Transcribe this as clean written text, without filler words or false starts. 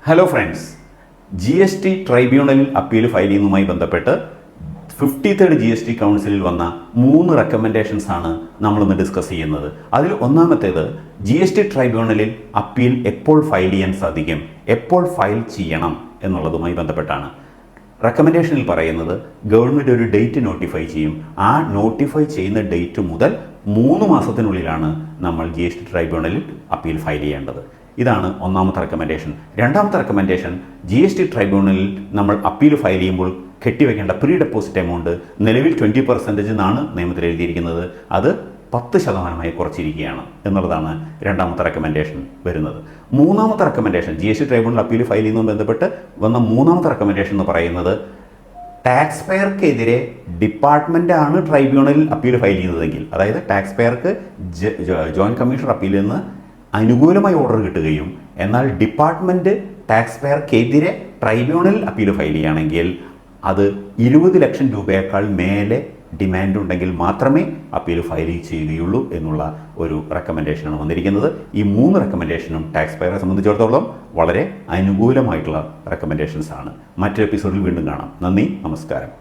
Hello friends, GST ട്രൈബ്യൂണലിൽ appeal file ചെയ്യുന്നതുമായി ബന്ധപ്പെട്ട് 53rd GST കൗൺസിലിൽ വന്ന 3 റെക്കമെൻഡേഷൻസ് ആണ് നമ്മളിന്ന് ഡിസ്കസ് ചെയ്യുന്നത്. അതിൽ ഒന്നാമത്തേത് GST ട്രൈബ്യൂണലിൽ അപ്പീൽ എപ്പോൾ ഫയൽ ചെയ്യാൻ സാധിക്കും, എപ്പോൾ ഫയൽ ചെയ്യണം എന്നുള്ളതുമായി ബന്ധപ്പെട്ടാണ്. റെക്കമെൻഡേഷനിൽ പറയുന്നത് ഗവൺമെൻറ് ഒരു ഡേറ്റ് നോട്ടിഫൈ ചെയ്യും. ആ നോട്ടിഫൈ ചെയ്യുന്ന ഡേറ്റ് മുതൽ 3 മാസത്തിനുള്ളിലാണ് നമ്മൾ GST ട്രൈബ്യൂണലിൽ അപ്പീൽ ഫയൽ ചെയ്യേണ്ടത്. ഇതാണ് ഒന്നാമത്തെ റെക്കമെൻഡേഷൻ. രണ്ടാമത്തെ റെക്കമെൻഡേഷൻ, GST ട്രൈബ്യൂണലിൽ നമ്മൾ അപ്പീൽ ഫയൽ ചെയ്യുമ്പോൾ കെട്ടിവെക്കേണ്ട പ്രീ ഡെപ്പോസിറ്റ് എമൗണ്ട് നിലവിൽ 20% എന്നാണ് നിയമത്തിൽ എഴുതിയിരിക്കുന്നത്. അത് 10% കുറച്ചിരിക്കുകയാണ് എന്നുള്ളതാണ് രണ്ടാമത്തെ റെക്കമെൻഡേഷൻ വരുന്നത്. മൂന്നാമത്തെ recommendation, GST tribunal appeal file ചെയ്യുന്നതുമായി ബന്ധപ്പെട്ട് വന്ന മൂന്നാമത്തെ റെക്കമെൻഡേഷൻ എന്ന് പറയുന്നത്, ടാക്സ് പെയർക്കെതിരെ ഡിപ്പാർട്ട്മെൻറ്റാണ് ട്രൈബ്യൂണലിൽ അപ്പീൽ ഫയൽ ചെയ്യുന്നതെങ്കിൽ, അതായത് ടാക്സ് പെയർക്ക് ജോയിൻറ്റ് കമ്മീഷണർ അപ്പീലിൽ നിന്ന് അനുകൂലമായി ഓർഡർ കിട്ടുകയും എന്നാൽ ഡിപ്പാർട്ട്മെൻറ്റ് ടാക്സ് പെയർക്കെതിരെ ട്രൈബ്യൂണൽ അപ്പീൽ ഫയൽ ചെയ്യുകയാണെങ്കിൽ അത് 20 ലക്ഷം രൂപയേക്കാൾ മേലെ ഡിമാൻഡ് ഉണ്ടെങ്കിൽ മാത്രമേ അപ്പീൽ ഫയൽ ചെയ്യുകയുള്ളൂ എന്നുള്ള ഒരു റെക്കമെൻഡേഷനാണ് വന്നിരിക്കുന്നത്. ഈ 3 റെക്കമെൻഡേഷനും ടാക്സ് പെയറെ സംബന്ധിച്ചിടത്തോളം വളരെ അനുകൂലമായിട്ടുള്ള റെക്കമെൻഡേഷൻസ് ആണ്. മറ്റൊരു എപ്പിസോഡിൽ വീണ്ടും കാണാം. നന്ദി, നമസ്കാരം.